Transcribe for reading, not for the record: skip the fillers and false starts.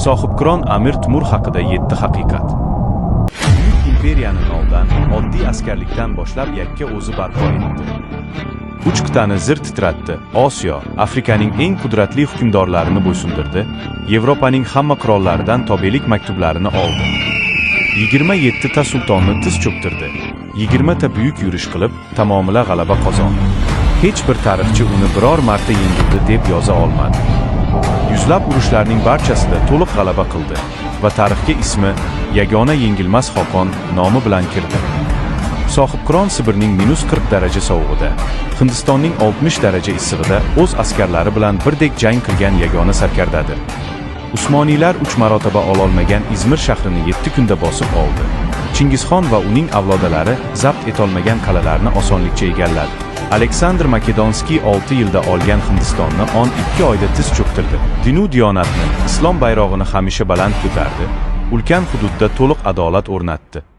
Sohibqiron Amir Temur haqida 7 haqiqat. Buyuk imperiyani noldan, oddiy askarlikdan boshlab yakka o'zi barpo etdi. 3 qit'ani zir titratdi. Osiyo, Afrikaning eng qudratli hukmdorlarini bo'ysundirdi. Yevropaning hamma qirollaridan tobelik maktublarini oldi. 27 ta sultonni tiz cho'ktirdi. 20 ta buyuk yurish qilib, tamomila g'alaba qozondi. Hech bir tarixchi uni biror marta yengildi deb yoza olmadi. Yuzlab urushlarning barchasida to'liq g'alaba qildi va tarixga ismi yagona yengilmas Xoqon nomi bilan kirdi. Sohibqiron Sibirning -40 daraja sovug'ida, Hindistonning 60 daraja issig'ida o'z askarlari bilan birdek jang qilgan yagona sarkardadir. Usmoniylar 3 marotaba ololmagan Izmir shahrini 7 kunda bosib oldi. Chingizxon va uning avlodalari zabt etolmagan qalalarni osonlikcha egalladi. Aleksandr Makedonskiy 6 yilda olgan Hindistonni 12 oyda tiz cho'ktirdi. Dinu diyonatni, islom bayrog'ini hamisha baland ko'tardi. Ulkan hududda to'liq adolat o'rnatdi.